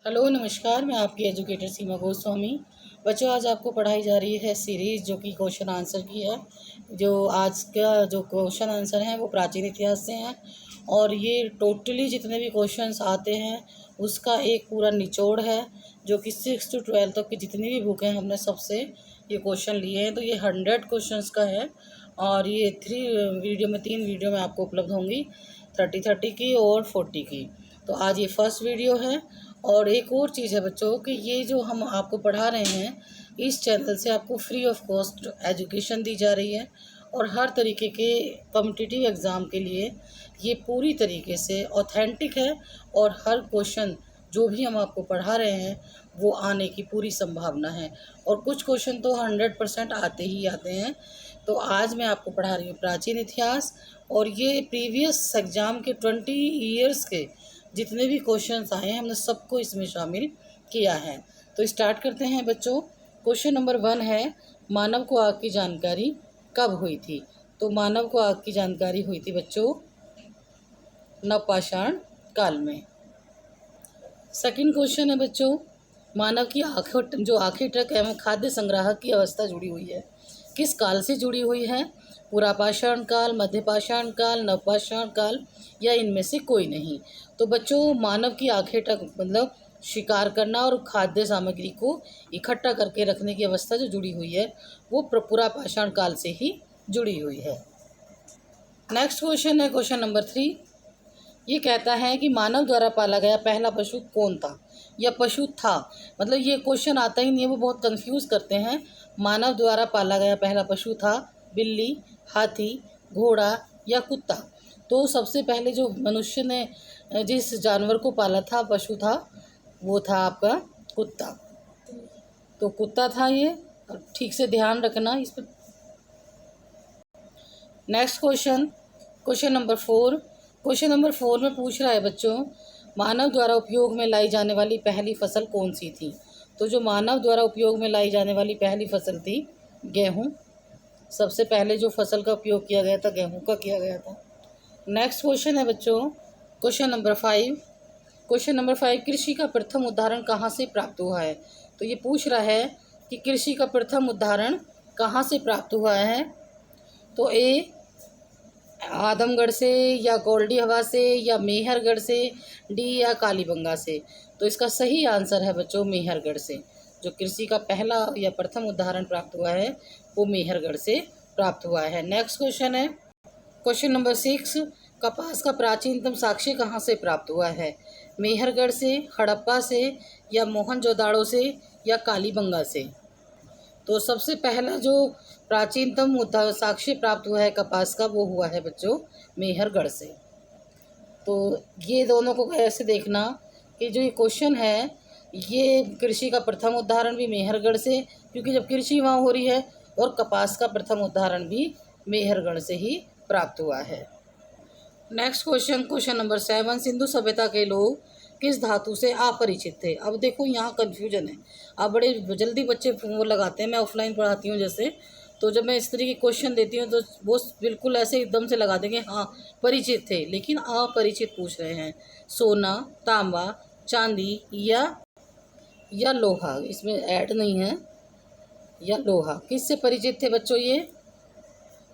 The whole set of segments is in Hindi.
हेलो नमस्कार, मैं आपकी एजुकेटर सीमा गोस्वामी। बच्चों, आज आपको पढ़ाई जा रही है सीरीज़ जो कि क्वेश्चन आंसर की है। जो आज का जो क्वेश्चन आंसर हैं वो प्राचीन इतिहास से हैं और ये टोटली जितने भी क्वेश्चंस आते हैं उसका एक पूरा निचोड़ है, जो कि 6 to 12 तक की जितनी भी बुक हैं हमने सबसे ये क्वेश्चन लिए हैं। तो ये 100 क्वेश्चंस का है और ये 3 वीडियो में आपको उपलब्ध होंगी, 30 की और 40 की। तो आज ये फर्स्ट वीडियो है। और एक और चीज़ है बच्चों कि ये जो हम आपको पढ़ा रहे हैं, इस चैनल से आपको फ्री ऑफ कॉस्ट एजुकेशन दी जा रही है और हर तरीके के कॉम्पिटिटिव एग्ज़ाम के लिए ये पूरी तरीके से ऑथेंटिक है और हर क्वेश्चन जो भी हम आपको पढ़ा रहे हैं वो आने की पूरी संभावना है और कुछ क्वेश्चन तो 100% आते ही आते हैं। तो आज मैं आपको पढ़ा रही हूँ प्राचीन इतिहास और ये प्रीवियस एग्ज़ाम के 20 ईयर्स के जितने भी क्वेश्चंस आए हैं हमने सबको इसमें शामिल किया है। तो स्टार्ट करते हैं बच्चों। क्वेश्चन नंबर 1 है, मानव को आग की जानकारी कब हुई थी? तो मानव को आग की जानकारी हुई थी बच्चों नवपाषाण काल में। सेकंड क्वेश्चन है बच्चों, मानव की आँखें ट्रक एवं खाद्य संग्राहक की अवस्था जुड़ी हुई है, किस काल से जुड़ी हुई है? पुरापाषाण काल, मध्यपाषाण काल, नवपाषाण काल या इनमें से कोई नहीं। तो बच्चों, मानव की आँखें ट्रक मतलब शिकार करना और खाद्य सामग्री को इकट्ठा करके रखने की अवस्था जो जुड़ी हुई है वो पुरापाषाण काल से ही जुड़ी हुई है। नेक्स्ट क्वेश्चन है क्वेश्चन नंबर 3। ये कहता है कि मानव द्वारा पाला गया पहला पशु कौन था या पशु था। मतलब ये क्वेश्चन आता ही नहीं है, वो बहुत कंफ्यूज करते हैं। मानव द्वारा पाला गया पहला पशु था बिल्ली, हाथी, घोड़ा या कुत्ता। तो सबसे पहले जो मनुष्य ने जिस जानवर को पाला था, पशु था, वो था आपका कुत्ता। तो कुत्ता था ये, ठीक से ध्यान रखना इस पर। Next question, question number 4। Question number 4 में पूछ रहा है बच्चों, मानव द्वारा उपयोग में लाई जाने वाली पहली फसल कौन सी थी? तो जो मानव द्वारा उपयोग में लाई जाने वाली पहली फसल थी गेहूँ। सबसे पहले जो फसल का उपयोग किया गया था गेहूँ का किया गया था। नेक्स्ट क्वेश्चन है बच्चों क्वेश्चन नंबर 5। क्वेश्चन नंबर 5, कृषि का प्रथम उदाहरण कहाँ से प्राप्त हुआ है? तो ये पूछ रहा है कि कृषि का प्रथम उदाहरण कहाँ से प्राप्त हुआ है? तो ए आदमगढ़ से या गोल्डी हवा से या मेहरगढ़ से, डी या कालीबंगा से। तो इसका सही आंसर है बच्चों मेहरगढ़ से। जो कृषि का पहला या प्रथम उदाहरण प्राप्त हुआ है वो मेहरगढ़ से प्राप्त हुआ है। नेक्स्ट क्वेश्चन है क्वेश्चन नंबर 6, कपास का प्राचीनतम साक्ष्य कहाँ से प्राप्त हुआ है? मेहरगढ़ से, हड़प्पा से या मोहनजोदाड़ो से या कालीबंगा से। तो सबसे पहला जो प्राचीनतम साक्ष्य प्राप्त हुआ है कपास का वो हुआ है बच्चों मेहरगढ़ से। तो ये दोनों को ऐसे देखना कि जो ये क्वेश्चन है ये कृषि का प्रथम उदाहरण भी मेहरगढ़ से, क्योंकि जब कृषि वहाँ हो रही है, और कपास का प्रथम उदाहरण भी मेहरगढ़ से ही प्राप्त हुआ है। Next question, question number 7, Sindhu सभ्यता के लोग किस धातु से अपरिचित थे? अब देखो यहाँ कन्फ्यूजन है। अब बड़े जल्दी बच्चे वो लगाते हैं, मैं ऑफलाइन पढ़ाती हूँ जैसे, तो जब मैं इस तरीके के क्वेश्चन देती हूँ तो वो बिल्कुल ऐसे एकदम से लगा देंगे हाँ परिचित थे, लेकिन अपरिचित पूछ रहे हैं। सोना, तांबा, चांदी या लोहा, इसमें ऐड नहीं है। या लोहा, किससे परिचित थे बच्चों? ये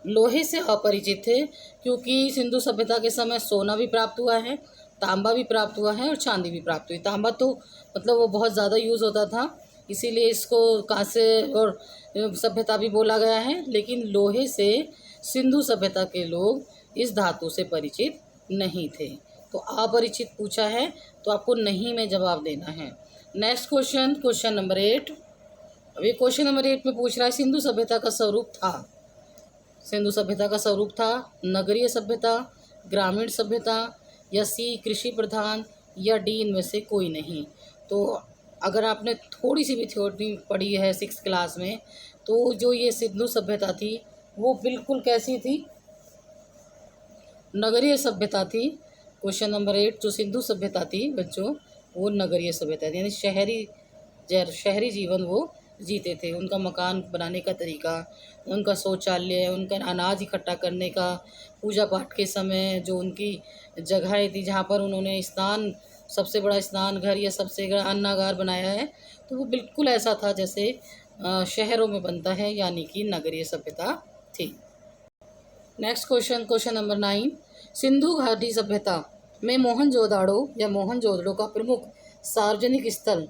लोहे से अपरिचित थे, क्योंकि सिंधु सभ्यता के समय सोना भी प्राप्त हुआ है, तांबा भी प्राप्त हुआ है और चांदी भी प्राप्त हुई। तांबा तो मतलब वो बहुत ज़्यादा यूज़ होता था, इसीलिए इसको कांस्य और सभ्यता भी बोला गया है। लेकिन लोहे से सिंधु सभ्यता के लोग इस धातु से परिचित नहीं थे। तो अपरिचित पूछा है तो आपको नहीं में जवाब देना है। Next question, question number 8। अभी क्वेश्चन नंबर 8 में पूछ रहा है सिंधु सभ्यता का स्वरूप था। सिंधु सभ्यता का स्वरूप था नगरीय सभ्यता, ग्रामीण सभ्यता या सी कृषि प्रधान या डी इनमें से कोई नहीं। तो अगर आपने थोड़ी सी भी थ्योरी पढ़ी है 6th क्लास में, तो जो ये सिंधु सभ्यता थी वो बिल्कुल कैसी थी? नगरीय सभ्यता थी। क्वेश्चन नंबर 8 जो सिंधु सभ्यता थी बच्चों वो नगरीय सभ्यता थी, यानी शहरी जीवन वो जीते थे। उनका मकान बनाने का तरीका, उनका शौचालय, उनका अनाज इकट्ठा करने का, पूजा पाठ के समय जो उनकी जगहें थी जहाँ पर उन्होंने स्नान सबसे बड़ा स्नान घर या सबसे बड़ा अन्नागार बनाया है, तो वो बिल्कुल ऐसा था जैसे शहरों में बनता है, यानी कि नगरीय सभ्यता थी। Next question, question number 9, Sindhu घाटी सभ्यता में मोहनजोदाड़ो या मोहनजोदड़ो का प्रमुख सार्वजनिक स्थल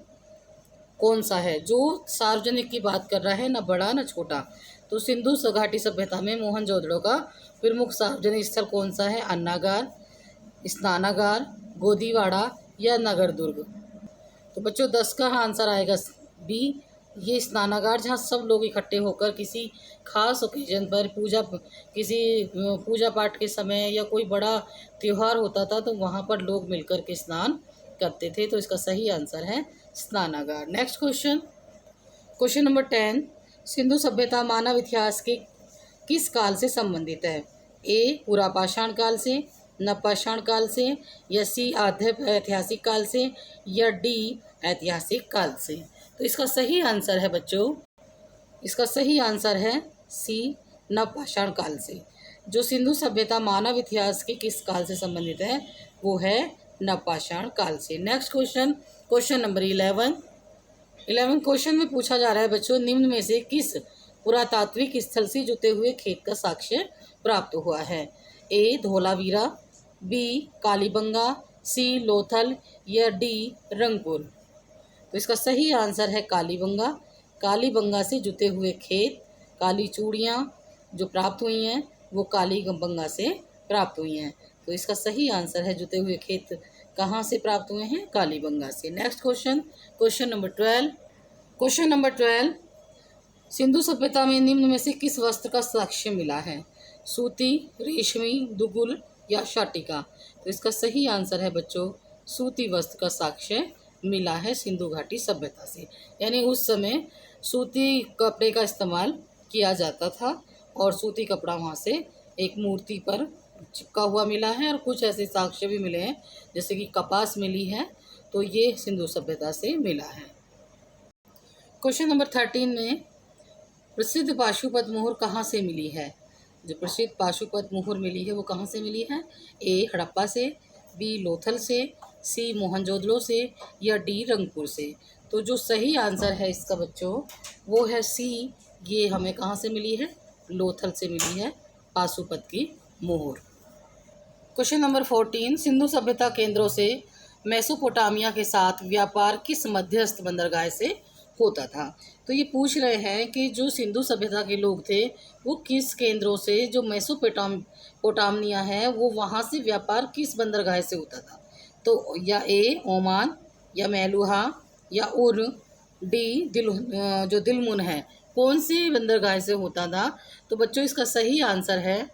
कौन सा है? जो सार्वजनिक की बात कर रहा है, ना बड़ा ना छोटा। तो सिंधु घाटी सभ्यता में मोहनजोदड़ो का प्रमुख सार्वजनिक स्थल कौन सा है? अन्नागार, स्नानागार, गोदीवाड़ा या नगर दुर्ग। तो बच्चों 10 का आंसर आएगा बी, ये स्नानागार, जहाँ सब लोग इकट्ठे होकर किसी खास ओकेजन पर किसी पूजा पाठ के समय या कोई बड़ा त्यौहार होता था तो वहाँ पर लोग मिलकर के स्नान करते थे। तो इसका सही आंसर है स्नानागार। Next question, question number 10, Sindhu सभ्यता मानव इतिहास के किस काल से संबंधित है? ए पुरापाषाण काल से, नवपाषाण काल से, या सी आद्य ऐतिहासिक काल से, या डी ऐतिहासिक काल से। तो इसका सही आंसर है बच्चों, इसका सही आंसर है सी नवपाषाण काल से। जो सिंधु सभ्यता मानव इतिहास के किस काल से संबंधित है वो है नवपाषाण काल से। Next question, question number 11 question में पूछा जा रहा है बच्चों, निम्न में से किस पुरातात्विक स्थल से जुते हुए खेत का साक्ष्य प्राप्त हुआ है? ए धोलावीरा, बी कालीबंगा, सी लोथल, या डी रंगपुर। तो इसका सही आंसर है कालीबंगा। कालीबंगा से जुते हुए खेत, काली चूड़ियाँ जो प्राप्त हुई हैं वो कालीबंगा से प्राप्त हुई हैं। तो इसका सही आंसर है जुते हुए खेत कहाँ से प्राप्त हुए हैं? कालीबंगा से। Next question, question number 12, Sindhu सभ्यता में निम्न में से किस वस्त्र का साक्ष्य मिला है? सूती, रेशमी, दुगुल या शाटिका। तो इसका सही आंसर है बच्चों सूती वस्त्र का साक्ष्य मिला है सिंधु घाटी सभ्यता से। यानी उस समय सूती कपड़े का इस्तेमाल किया जाता था और सूती कपड़ा वहाँ से एक मूर्ति पर चिपका हुआ मिला है, और कुछ ऐसे साक्ष्य भी मिले हैं जैसे कि कपास मिली है, तो ये सिंधु सभ्यता से मिला है। क्वेश्चन नंबर 13 में प्रसिद्ध पाशुपत मोहर कहाँ से मिली है? जो प्रसिद्ध पाशुपत मोहर मिली है वो कहाँ से मिली है? ए हड़प्पा से, बी लोथल से, सी मोहनजोदड़ो से, या डी रंगपुर से। तो जो सही आंसर है इसका बच्चों वो है सी, ये हमें कहाँ से मिली है? लोथल से मिली है पाशुपत की मोहर। क्वेश्चन नंबर 14, सिंधु सभ्यता केंद्रों से मेसोपोटामिया के साथ व्यापार किस मध्यस्थ बंदरगाह से होता था? तो ये पूछ रहे हैं कि जो सिंधु सभ्यता के लोग थे वो किस केंद्रों से, जो मेसोपोटामिया है वो वहाँ से व्यापार किस बंदरगाह से होता था? तो या ए ओमान, या मेलुहा, या उर, डी जो दिलमुन है, कौन सी बंदरगाह से होता था? तो बच्चों इसका सही आंसर है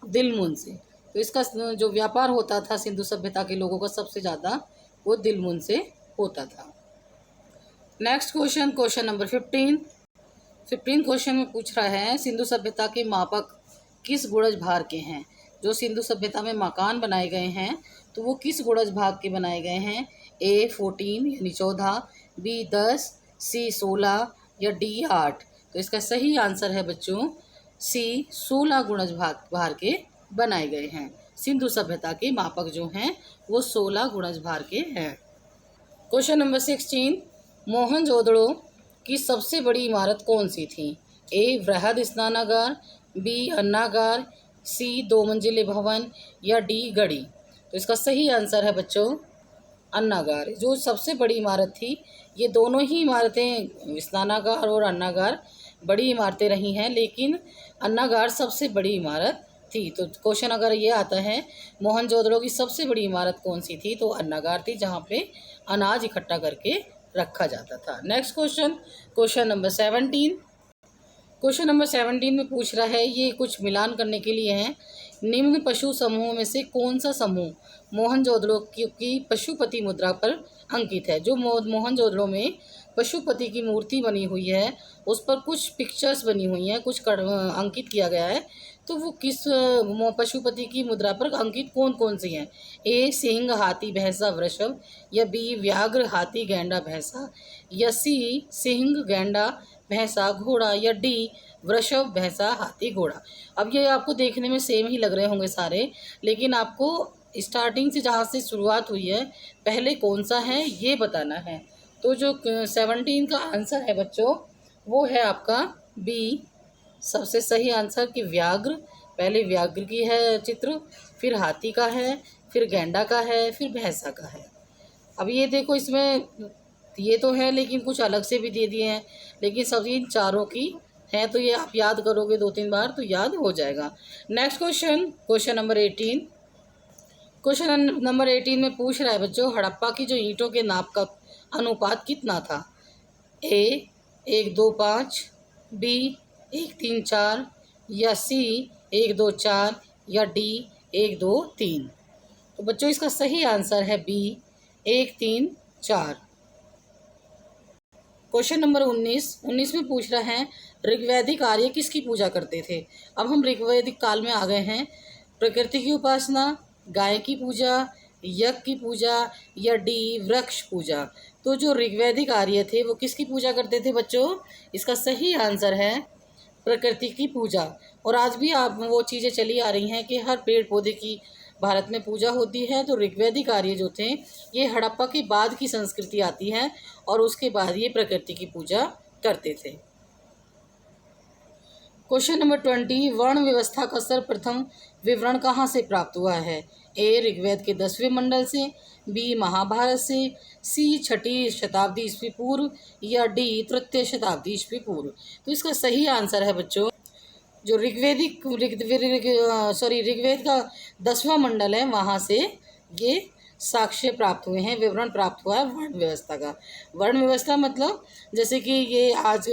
दिलमुन से। तो इसका जो व्यापार होता था सिंधु सभ्यता के लोगों का सबसे ज़्यादा वो दिलमुन से होता था। Next question, question number 15 question में पूछ रहा है सिंधु सभ्यता के मापक किस गुणज भार के हैं? जो सिंधु सभ्यता में मकान बनाए गए हैं तो वो किस गुणज भाग के बनाए गए हैं? ए 14 यानी 14, बी 10, सी 16, या डी 8। तो इसका सही आंसर है बच्चों सी 16 गुणज भार के बनाए गए हैं। सिंधु सभ्यता के मापक जो हैं वो 16 गुणज भार के हैं। क्वेश्चन नंबर 16, मोहनजोदड़ो की सबसे बड़ी इमारत कौन सी थी? ए वृहद स्नानागार, बी अन्नागार, सी 2 मंजिले भवन, या डी गढ़ी। तो इसका सही आंसर है बच्चों अन्नागार। जो सबसे बड़ी इमारत थी, ये दोनों ही इमारतें स्नानागार और अन्नागार बड़ी इमारतें रही हैं, लेकिन अन्नागार सबसे बड़ी इमारत थी। तो क्वेश्चन अगर ये आता है मोहनजोदड़ो की सबसे बड़ी इमारत कौन सी थी, तो अन्नागार थी, जहाँ पे अनाज इकट्ठा करके रखा जाता था। नेक्स्ट क्वेश्चन, क्वेश्चन नंबर 17 में पूछ रहा है, ये कुछ मिलान करने के लिए है, निम्न पशु समूहों में से कौन सा समूह मोहनजोदड़ो की पशुपति मुद्रा पर अंकित है? जो मोहनजोदड़ो में पशुपति की मूर्ति बनी हुई है उस पर कुछ पिक्चर्स बनी हुई हैं, कुछ अंकित किया गया है, तो वो किस पशुपति की मुद्रा पर अंकित कौन कौन सी हैं? ए सिंह, हाथी, भैंसा, वृषभ, या बी व्याघ्र, हाथी, गैंडा, भैंसा, या सी सिंह, गैंडा, भैंसा, घोड़ा, या डी वृषभ, भैंसा, हाथी, घोड़ा। अब ये आपको देखने में सेम ही लग रहे होंगे सारे, लेकिन आपको स्टार्टिंग से जहाँ से शुरुआत हुई है पहले कौन सा है ये बताना है। तो जो 17 का आंसर है बच्चों वो है आपका बी, सबसे सही आंसर कि व्याघ्र। पहले व्याघ्र की है चित्र, फिर हाथी का है, फिर गैंडा का है, फिर भैंसा का है। अब ये देखो इसमें ये तो है लेकिन कुछ अलग से भी दे दिए हैं, लेकिन सब इन चारों की है, तो ये आप याद करोगे 2-3 बार तो याद हो जाएगा। Next question, question number 18। Question number 18 में पूछ रहा है बच्चों हड़प्पा की जो ईंटों के नाप का अनुपात कितना था। ए 1-2-5, बी 1-3-4, या सी 1-2-4, या डी 1-2-3। तो बच्चों इसका सही आंसर है बी 1-3-4। क्वेश्चन नंबर 19 में पूछ रहा है ऋग्वैदिक आर्य किसकी पूजा करते थे। अब हम ऋग्वैदिक काल में आ गए हैं। प्रकृति की उपासना, गाय की पूजा, यज्ञ की पूजा, या डी वृक्ष पूजा। तो जो ऋग्वैदिक आर्य थे वो किसकी पूजा करते थे बच्चों, इसका सही आंसर है प्रकृति की पूजा। और आज भी आप वो चीज़ें चली आ रही हैं कि हर पेड़ पौधे की भारत में पूजा होती है। तो ऋग्वैदिक आर्य जो थे ये हड़प्पा के बाद की संस्कृति आती है और उसके बाद ये प्रकृति की पूजा करते थे। क्वेश्चन नंबर 20, वर्ण व्यवस्था का सर्वप्रथम विवरण कहाँ से प्राप्त हुआ है। ए ऋग्वेद के 10वें मंडल से, बी महाभारत से, सी 6वीं शताब्दी ईस्वी पूर्व, या डी 3य शताब्दी ईस्वी पूर्व। तो इसका सही आंसर है बच्चों जो ऋग्वेद का 10वां मंडल है वहाँ से ये साक्ष्य प्राप्त हुए हैं, विवरण प्राप्त हुआ है वर्ण व्यवस्था का। वर्ण व्यवस्था मतलब जैसे कि ये आज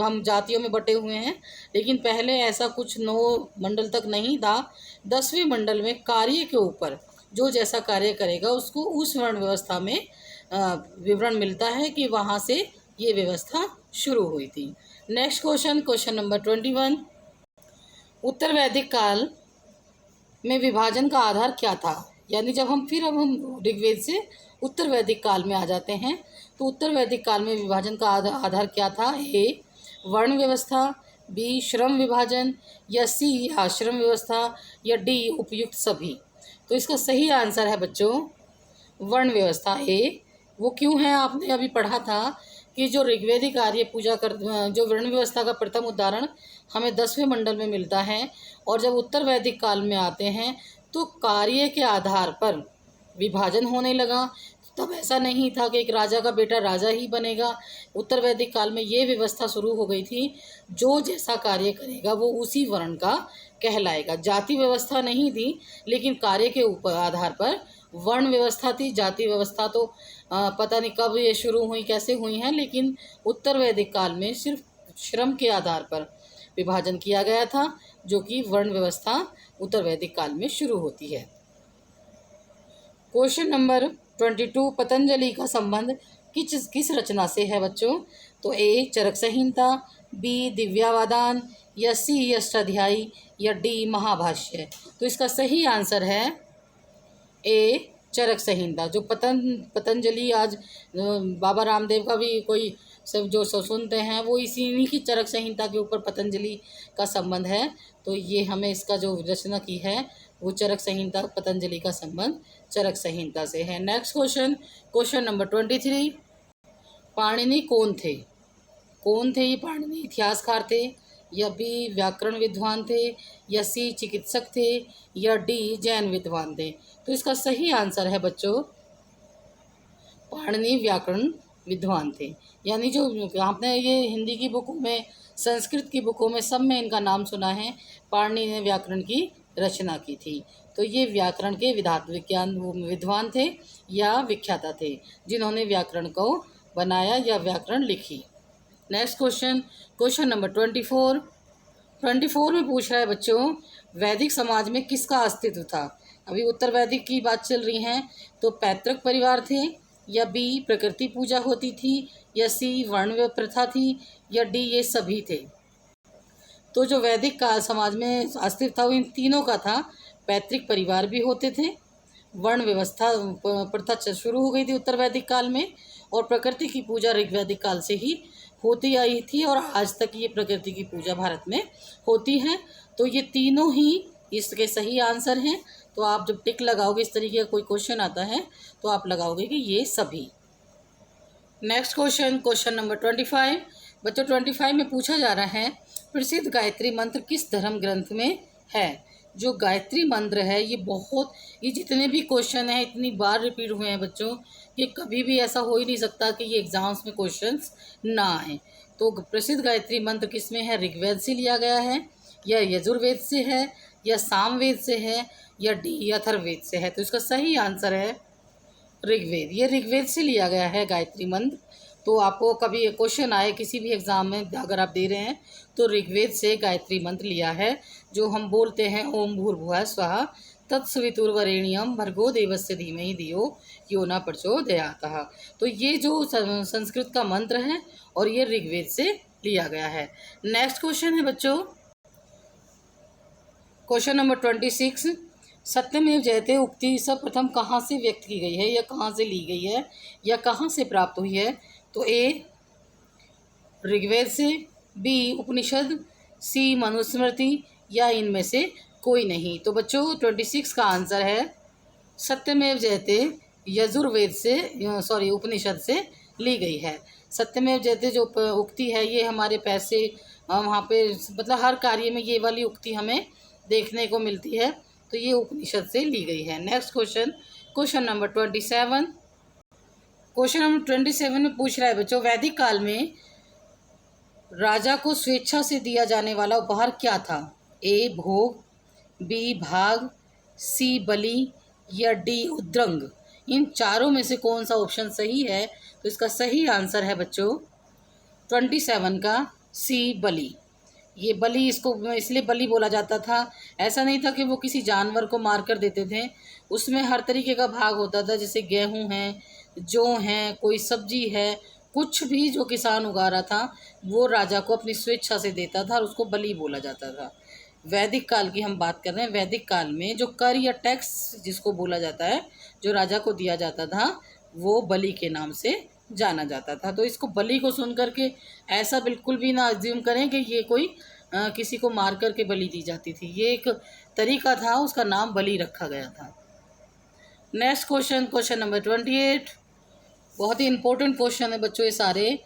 हम जातियों में बटे हुए हैं, लेकिन पहले ऐसा कुछ 9 मंडल तक नहीं था। 10वें मंडल में कार्य के ऊपर जो जैसा कार्य करेगा उसको उस वर्ण व्यवस्था में विवरण मिलता है कि वहाँ से ये व्यवस्था शुरू हुई थी। नेक्स्ट क्वेश्चन, क्वेश्चन नंबर 21, उत्तर वैदिक काल में विभाजन का आधार क्या था। यानी अब हम ऋग्वेद से उत्तर वैदिक काल में आ जाते हैं। तो उत्तर वैदिक काल में विभाजन का आधार क्या था। ए वर्ण व्यवस्था, बी श्रम विभाजन, या सी आश्रम व्यवस्था, या डी उपयुक्त सभी। तो इसका सही आंसर है बच्चों वर्ण व्यवस्था ए। वो क्यों है आपने अभी पढ़ा था कि जो ऋग्वेदिक आर्य पूजा कर जो वर्ण व्यवस्था का प्रथम उदाहरण हमें 10वें मंडल में मिलता है, और जब उत्तर वैदिक काल में आते हैं तो कार्य के आधार पर विभाजन होने लगा। तब ऐसा नहीं था कि एक राजा का बेटा राजा ही बनेगा। उत्तर वैदिक काल में ये व्यवस्था शुरू हो गई थी, जो जैसा कार्य करेगा वो उसी वर्ण का कहलाएगा। जाति व्यवस्था नहीं थी, लेकिन कार्य के ऊपर आधार पर वर्ण व्यवस्था थी। जाति व्यवस्था तो पता नहीं कब ये शुरू हुई, कैसे हुई हैं, लेकिन उत्तर वैदिक काल में सिर्फ श्रम के आधार पर विभाजन किया गया था, जो कि वर्ण व्यवस्था उत्तर वैदिक काल में शुरू होती है। क्वेश्चन नंबर 22, पतंजलि का संबंध किस रचना से है बच्चों। तो ए चरक संहिता, बी दिव्यावादान, या सी अष्टाध्यायी, या डी महाभाष्य। तो इसका सही आंसर है ए चरक संहिता। जो पतंजलि आज बाबा रामदेव का भी कोई सब जो सुनते हैं वो इन्हीं की चरक संहिता के ऊपर पतंजलि का संबंध है। तो ये हमें इसका जो रचना की है वो चरक संहिता, पतंजलि का संबंध चरक संहिता से है। Next question, question number 23, Panini कौन थे। कौन थे ये पाणिनि, इतिहासकार थे, या बी व्याकरण विद्वान थे, या सी चिकित्सक थे, या डी जैन विद्वान थे। तो इसका सही आंसर है बच्चों पाणिनि व्याकरण विद्वान थे। यानी जो आपने ये हिंदी की बुकों में, संस्कृत की बुकों में सब में इनका नाम सुना है। पाणिनि ने व्याकरण की रचना की थी। तो ये व्याकरण के विद्वान थे या विख्याता थे, जिन्होंने व्याकरण को बनाया या व्याकरण लिखी। नेक्स्ट क्वेश्चन, क्वेश्चन नंबर 24 में पूछ रहा है बच्चों वैदिक समाज में किसका अस्तित्व था। अभी उत्तर वैदिक की बात चल रही है। तो पैतृक परिवार थे, या बी प्रकृति पूजा होती थी, या सी वर्ण प्रथा थी, या डी ये सभी थे। तो जो वैदिक काल समाज में अस्तित्व था वो इन तीनों का था। पैतृक परिवार भी होते थे, वर्ण व्यवस्था प्रथा शुरू हो गई थी उत्तर वैदिक काल में, और प्रकृति की पूजा ऋग्वैदिक काल से ही होती आई थी, और आज तक ये प्रकृति की पूजा भारत में होती है। तो ये तीनों ही इसके सही आंसर हैं। तो तो आप जब टिक लगाओगे, इस तरीके का कोई क्वेश्चन आता है तो आप लगाओगे कि ये सभी। Next question, question number 25। बच्चों 25 में पूछा जा रहा है प्रसिद्ध गायत्री मंत्र किस धर्म ग्रंथ में है। जो गायत्री मंत्र है ये जितने भी क्वेश्चन हैं इतनी बार रिपीट हुए हैं बच्चों कि कभी भी ऐसा हो ही नहीं सकता कि ये एग्जाम्स में क्वेश्चंस ना आए। तो प्रसिद्ध गायत्री मंत्र किस में है, ऋग्वेद से लिया गया है या यजुर्वेद से है या सामवेद से है या डी अथर्ववेद से है। तो इसका सही आंसर है ऋग्वेद। ये ऋग्वेद से लिया गया है गायत्री मंत्र। तो आपको कभी क्वेश्चन आए किसी भी एग्ज़ाम में अगर आप दे रहे हैं तो ऋग्वेद से गायत्री मंत्र लिया है, जो हम बोलते हैं ओम भूर्भुवः स्वः तत्सवितुर्वरेण्यम भर्गो देवस्य धीमहि धियो यो न प्रचोदयात्। तो ये जो संस्कृत का मंत्र है और ये ऋग्वेद से लिया गया है। नेक्स्ट क्वेश्चन है बच्चों क्वेश्चन नंबर 26। सत्यमेव जयते उक्ति सर्वप्रथम कहाँ से व्यक्त की गई है या कहाँ से ली गई है या कहाँ से प्राप्त हुई है। तो ए ऋग्वेद से, बी उपनिषद, सी मनुस्मृति या इनमें से कोई नहीं। तो बच्चों 26 का आंसर है सत्यमेव जयते यजुर्वेद से उपनिषद से ली गई है। सत्यमेव जयते जो उक्ति है ये हमारे पैसे वहाँ पे मतलब हर कार्य में ये वाली उक्ति हमें देखने को मिलती है, तो ये उपनिषद से ली गई है। Next question, question number 27। Question number 27 में पूछ रहा है बच्चों वैदिक काल में राजा को स्वेच्छा से दिया जाने वाला उपहार क्या था। ए भोग, बी भाग, सी बलि या डी उद्रंग। इन चारों में से कौन सा ऑप्शन सही है। तो इसका सही आंसर है बच्चों 27 का सी बलि। ये बलि इसको इसलिए बलि बोला जाता था, ऐसा नहीं था कि वो किसी जानवर को मार कर देते थे। उसमें हर तरीके का भाग होता था, जैसे गेहूं है, जौ है, कोई सब्जी है, कुछ भी जो किसान उगा रहा था वो राजा को अपनी स्वेच्छा से देता था और उसको बलि बोला जाता था। वैदिक काल की हम बात कर रहे हैं। वैदिक काल में जो कर या टैक्स जिसको बोला जाता है जो राजा को दिया जाता था वो बलि के नाम से जाना जाता था। तो इसको बलि को सुन करके ऐसा बिल्कुल भी ना अज्यूम करें कि ये कोई किसी को मार करके बलि दी जाती थी। ये एक तरीका था, उसका नाम बलि रखा गया था। Next question, question number 28। बहुत ही इंपॉर्टेंट क्वेश्चन है बच्चों ये सारे।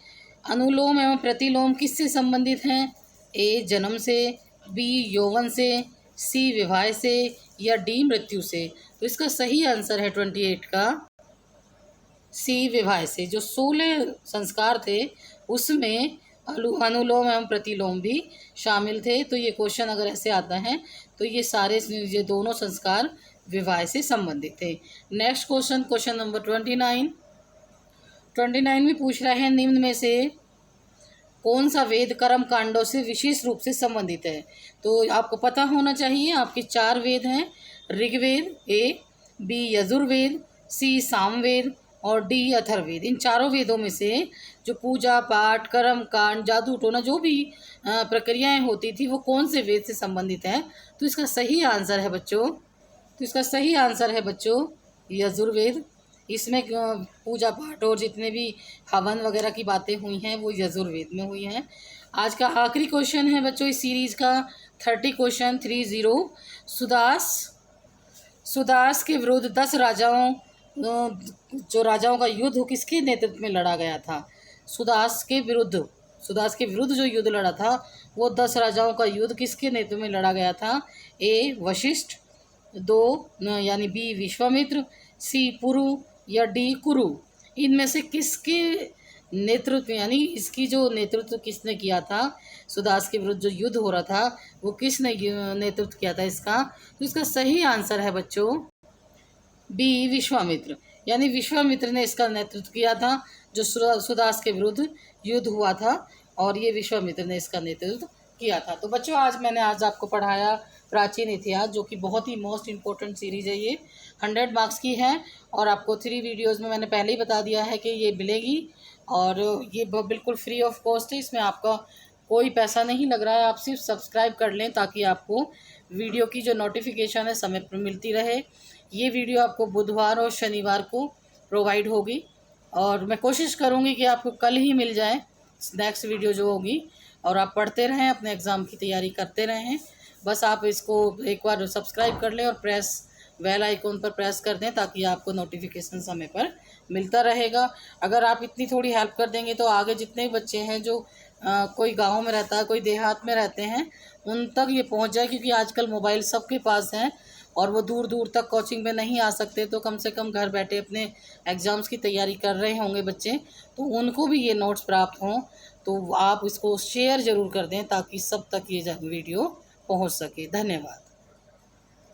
अनुलोम एवं प्रतिलोम किससे संबंधित हैं। ए जन्म से, बी यौवन से, सी विवाह से या डी मृत्यु से। तो इसका सही आंसर है 28 का सी विवाह से। जो 16 संस्कार थे उसमें अनुलोम एवं प्रतिलोम भी शामिल थे। तो ये क्वेश्चन अगर ऐसे आता है तो ये दोनों संस्कार विवाह से संबंधित थे। नेक्स्ट क्वेश्चन, क्वेश्चन नंबर 29 में पूछ रहा है निम्न में से कौन सा वेद कर्म कांडों से विशेष रूप से संबंधित है। तो आपको पता होना चाहिए आपके 4 वेद हैं, ऋग्वेद ए, बी यजुर्वेद, सी सामवेद और डी अथर्ववेद। इन चारों वेदों में से जो पूजा पाठ कर्म कांड जादू टोना जो भी प्रक्रियाएं होती थी वो कौन से वेद से संबंधित है। तो इसका सही आंसर है बच्चों यजुर्वेद। इसमें पूजा पाठ और जितने भी हवन वगैरह की बातें हुई हैं वो यजुर्वेद में हुई हैं। आज का आखिरी क्वेश्चन है बच्चों इस सीरीज़ का 30 क्वेश्चन 30। सुदास के विरुद्ध 10 राजाओं का युद्ध किसके नेतृत्व में लड़ा गया था। सुदास के विरुद्ध जो युद्ध लड़ा था वो 10 राजाओं का युद्ध किसके नेतृत्व में लड़ा गया था। ए वशिष्ठ, 2 यानी बी विश्वामित्र, सी पुरु या डी कुरु। इनमें से किसके नेतृत्व यानी इसकी जो नेतृत्व किसने किया था, सुदास के विरुद्ध जो युद्ध हो रहा था वो किसने नेतृत्व किया था इसका। तो इसका सही आंसर है बच्चों बी विश्वामित्र। यानी विश्वामित्र ने इसका नेतृत्व किया था जो सुदास के विरुद्ध युद्ध हुआ था और ये विश्वामित्र ने इसका नेतृत्व किया था। तो बच्चों मैंने आपको पढ़ाया प्राचीन इतिहास, जो कि बहुत ही मोस्ट इम्पोर्टेंट सीरीज़ है। ये 100 मार्क्स की है और आपको 3 वीडियोज़ में मैंने पहले ही बता दिया है कि ये मिलेगी और ये बिल्कुल फ्री ऑफ कॉस्ट है। इसमें आपका कोई पैसा नहीं लग रहा है, आप सिर्फ सब्सक्राइब कर लें ताकि आपको वीडियो की जो नोटिफिकेशन है समय पर मिलती रहे। ये वीडियो आपको बुधवार और शनिवार को प्रोवाइड होगी और मैं कोशिश करूँगी कि आपको कल ही मिल जाए नेक्स्ट वीडियो जो होगी। और आप पढ़ते रहें, अपने एग्ज़ाम की तैयारी करते रहें। बस आप इसको एक बार सब्सक्राइब कर लें और प्रेस बेल आइकॉन पर प्रेस कर दें ताकि आपको नोटिफिकेशन समय पर मिलता रहेगा। अगर आप इतनी थोड़ी हेल्प कर देंगे तो आगे जितने भी बच्चे हैं जो कोई गांव में रहता है, कोई देहात में रहते हैं, उन तक ये पहुंच जाए, क्योंकि आजकल मोबाइल सबके पास हैं और वो दूर दूर तक कोचिंग में नहीं आ सकते, तो कम से कम घर बैठे अपने एग्ज़ाम्स की तैयारी कर रहे होंगे बच्चे, तो उनको भी ये नोट्स प्राप्त हों। तो आप इसको शेयर ज़रूर कर दें ताकि सब तक ये वीडियो पहुंच सके। धन्यवाद।